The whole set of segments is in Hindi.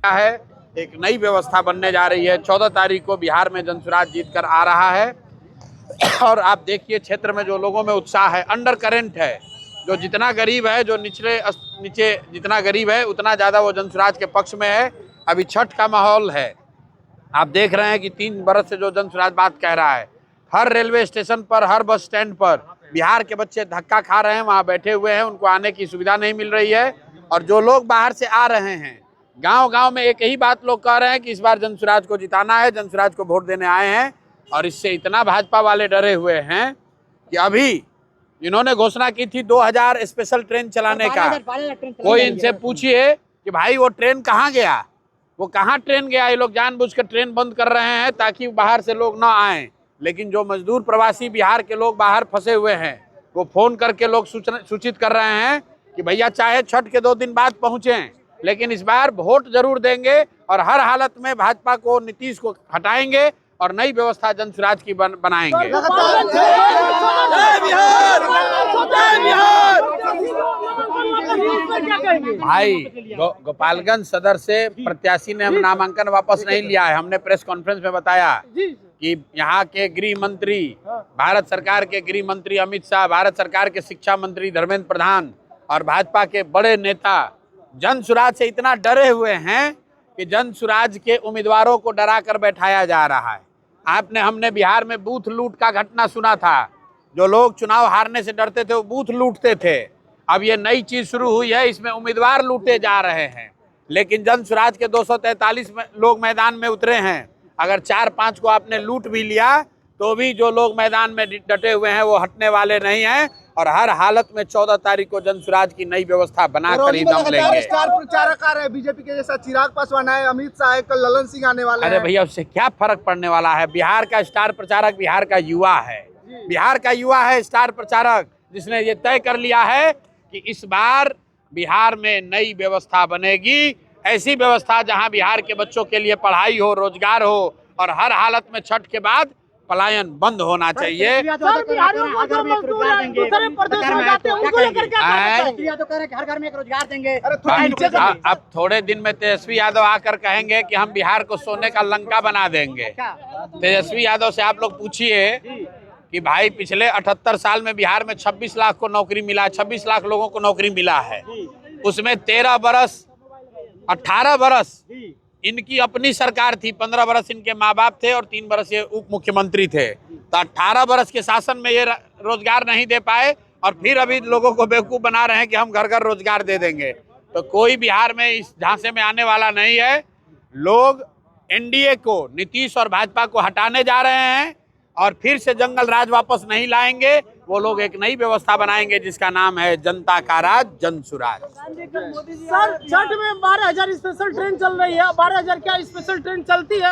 है एक नई व्यवस्था बनने जा रही है। 14 तारीख को बिहार में जनसुराज जीत कर आ रहा है और आप देखिए क्षेत्र में जो लोगों में उत्साह है, अंडर करेंट है। जो जितना गरीब है, जो नीचे जितना गरीब है उतना ज़्यादा वो जनसुराज के पक्ष में है। अभी छठ का माहौल है। आप देख रहे हैं कि 3 बरस से जो जनसुराज बात कह रहा है, हर रेलवे स्टेशन पर, हर बस स्टैंड पर बिहार के बच्चे धक्का खा रहे हैं, वहाँ बैठे हुए हैं, उनको आने की सुविधा नहीं मिल रही है। और जो लोग बाहर से आ रहे हैं, गांव-गांव में एक ही बात लोग कह रहे हैं कि इस बार जनसुराज को जिताना है, जनसुराज को वोट देने आए हैं। और इससे इतना भाजपा वाले डरे हुए हैं कि अभी इन्होंने घोषणा की थी 2000 स्पेशल ट्रेन चलाने का। कोई इनसे पूछिए कि भाई वो ट्रेन कहाँ गया, वो कहाँ ट्रेन गया। ये लोग जानबूझकर ट्रेन बंद कर रहे हैं ताकि बाहर से लोग ना आएं। लेकिन जो मजदूर प्रवासी बिहार के लोग बाहर फंसे हुए हैं, वो फोन करके लोग सूचित कर रहे हैं कि भैया चाहे छठ के 2 दिन बाद पहुंचें, लेकिन इस बार वोट जरूर देंगे और हर हालत में भाजपा को, नीतीश को हटाएंगे और नई व्यवस्था जनसुराज की बनाएंगे। भाई गोपालगंज सदर से प्रत्याशी ने हम नामांकन वापस नहीं लिया है। हमने प्रेस कॉन्फ्रेंस में बताया कि यहाँ के गृह मंत्री, भारत सरकार के गृह मंत्री अमित शाह, भारत सरकार के शिक्षा मंत्री धर्मेंद्र प्रधान और भाजपा के बड़े नेता जनसुराज से इतना डरे हुए हैं कि जनसुराज के उम्मीदवारों को डरा कर बैठाया जा रहा है। हमने बिहार में बूथ लूट का घटना सुना था। जो लोग चुनाव हारने से डरते थे वो बूथ लूटते थे। अब ये नई चीज शुरू हुई है, इसमें उम्मीदवार लूटे जा रहे हैं। लेकिन जनसुराज के 243 लोग मैदान में उतरे हैं। अगर 4-5 को आपने लूट भी लिया तो भी जो लोग मैदान में डटे हुए हैं वो हटने वाले नहीं हैं। और हर हालत में 14 तारीख को जनसुराज की नई व्यवस्था बनाकर ही दम लेंगे। स्टार प्रचारक आ रहे हैं बीजेपी के, जैसा चिराग पासवान है, अमित शाह है, कल ललन सिंह आने वाले हैं। अरे भैया उससे क्या फर्क पड़ने वाला है। बिहार का स्टार प्रचारक बिहार का युवा है। बिहार का युवा है स्टार प्रचारक, जिसने ये तय कर लिया है कि इस बार बिहार में नई व्यवस्था बनेगी। ऐसी व्यवस्था जहां बिहार के बच्चों के लिए पढ़ाई हो, रोजगार हो और हर हालत में छठ के बाद पलायन बंद होना चाहिए। अब थोड़े दिन में तेजस्वी यादव आकर कहेंगे कि हम बिहार को सोने का लंका बना देंगे। तेजस्वी यादव से आप लोग पूछिए कि भाई पिछले 78 साल में बिहार में 26 लाख को नौकरी मिला, 26 लाख लोगों को नौकरी मिला है। उसमें 13 बरस 18 बरस इनकी अपनी सरकार थी, 15 बरस इनके माँ बाप थे और 3 बरस ये उप मुख्यमंत्री थे। तो 18 बरस के शासन में ये रोजगार नहीं दे पाए और फिर अभी लोगों को बेवकूफ़ बना रहे हैं कि हम घर घर रोजगार दे देंगे। तो कोई बिहार में इस झांसे में आने वाला नहीं है। लोग एनडीए को, नीतीश और भाजपा को हटाने जा रहे हैं और फिर से जंगल राज वापस नहीं लाएंगे। वो लोग एक नई व्यवस्था बनाएंगे जिसका नाम है जनता का राज, जनसुराज। सर छठ में 12,000 स्पेशल ट्रेन चल रही है, 12,000 क्या स्पेशल ट्रेन चलती है?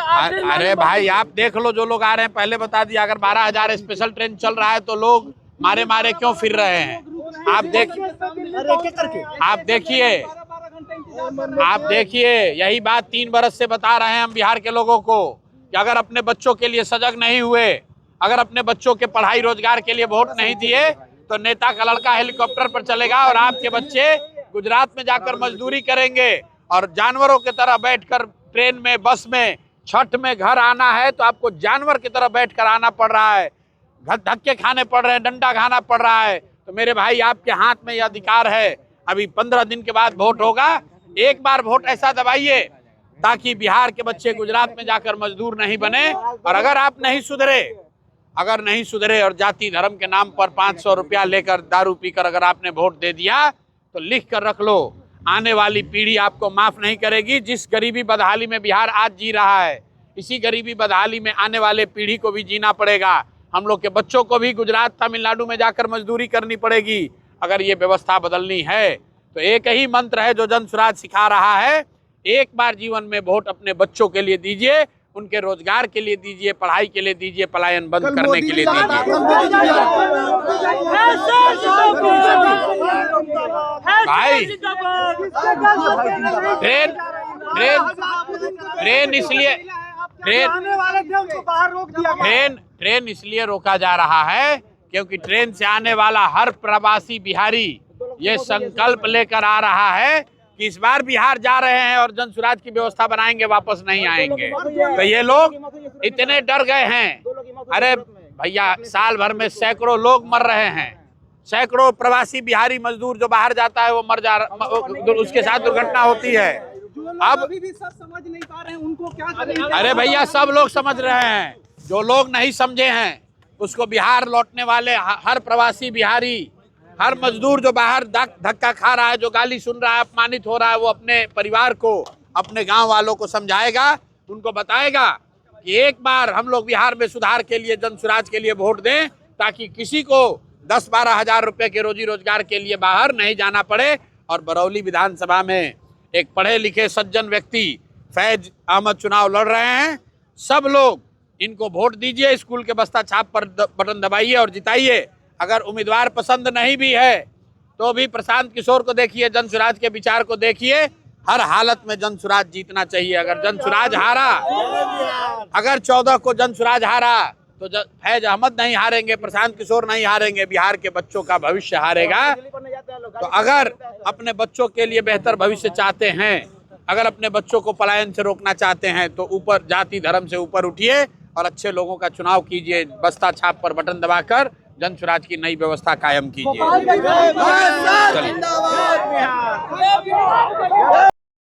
अरे भाई आप देख लो जो लोग आ रहे हैं, पहले बता दिया। अगर 12,000 स्पेशल ट्रेन चल रहा है तो लोग मारे मारे क्यों फिर रहे हैं? आप देखिए यही बात 3 बरस से बता रहे हैं हम बिहार के लोगों को कि अगर अपने बच्चों के लिए सजग नहीं हुए, अगर अपने बच्चों के पढ़ाई रोजगार के लिए वोट नहीं दिए तो नेता का लड़का हेलीकॉप्टर पर चलेगा और आपके बच्चे गुजरात में जाकर मजदूरी करेंगे और जानवरों की तरह बैठकर ट्रेन में, बस में, छठ में घर आना है तो आपको जानवर की तरह बैठकर आना पड़ रहा है, धक्के खाने पड़ रहे हैं, डंडा खाना पड़ रहा है। तो मेरे भाई आपके हाथ में यह अधिकार है। अभी 15 दिन के बाद वोट होगा। एक बार वोट ऐसा दबाइए ताकि बिहार के बच्चे गुजरात में जाकर मजदूर नहीं बने। और अगर आप नहीं सुधरे और जाति धर्म के नाम पर 500 रुपया लेकर दारू पीकर अगर आपने वोट दे दिया तो लिख कर रख लो, आने वाली पीढ़ी आपको माफ नहीं करेगी। जिस गरीबी बदहाली में बिहार आज जी रहा है, इसी गरीबी बदहाली में आने वाले पीढ़ी को भी जीना पड़ेगा। हम लोग के बच्चों को भी गुजरात, तमिलनाडु में जाकर मजदूरी करनी पड़ेगी। अगर ये व्यवस्था बदलनी है तो एक ही मंत्र है जो जनसुराज सिखा रहा है, एक बार जीवन में वोट अपने बच्चों के लिए दीजिए, उनके रोजगार के लिए दीजिए, पढ़ाई के लिए दीजिए, पलायन बंद करने के लिए दीजिए। भाई ट्रेन इसलिए रोका जा रहा है क्योंकि ट्रेन से आने वाला हर प्रवासी बिहारी ये संकल्प लेकर आ रहा है कि इस बार बिहार जा रहे हैं और जन सुराज की व्यवस्था बनाएंगे, वापस नहीं आएंगे। तो ये लोग इतने डर गए हैं। अरे भैया, साल भर में सैकड़ों लोग मर रहे हैं, सैकड़ों प्रवासी बिहारी मजदूर जो बाहर जाता है वो उसके साथ दुर्घटना होती है। अब अभी भी सब समझ नहीं पा रहे हैं, उनको क्या करें? अरे भैया, सब लोग समझ रहे हैं। जो लोग नहीं समझे हैं उसको बिहार लौटने वाले हर प्रवासी बिहारी, हर मजदूर जो बाहर धक्का खा रहा है, जो गाली सुन रहा है, अपमानित हो रहा है, वो अपने परिवार को, अपने गांव वालों को समझाएगा, उनको बताएगा कि एक बार हम लोग बिहार में सुधार के लिए, जन सुराज के लिए वोट दें, ताकि किसी को 10-12 हजार रुपए के रोजी रोजगार के लिए बाहर नहीं जाना पड़े। और बरौली विधानसभा में एक पढ़े लिखे सज्जन व्यक्ति फैज अहमद चुनाव लड़ रहे हैं। सब लोग इनको वोट दीजिए, स्कूल के बस्ता छाप पर बटन दबाइए और जिताइए। अगर उम्मीदवार पसंद नहीं भी है तो भी प्रशांत किशोर को देखिए, जन सुराज के विचार को देखिए। हर हालत में जन सुराज जीतना चाहिए। अगर जन सुराज हारा, अगर 14 को जन सुराज हारा तो फैज अहमद नहीं हारेंगे, प्रशांत किशोर नहीं हारेंगे, बिहार के बच्चों का भविष्य हारेगा। तो अगर अपने बच्चों के लिए बेहतर भविष्य चाहते हैं, अगर अपने बच्चों को पलायन से रोकना चाहते हैं, तो ऊपर जाति धर्म से ऊपर उठिए और अच्छे लोगों का चुनाव कीजिए। बस्ता छाप पर बटन दबाकर जन सुराज की नई व्यवस्था कायम कीजिए।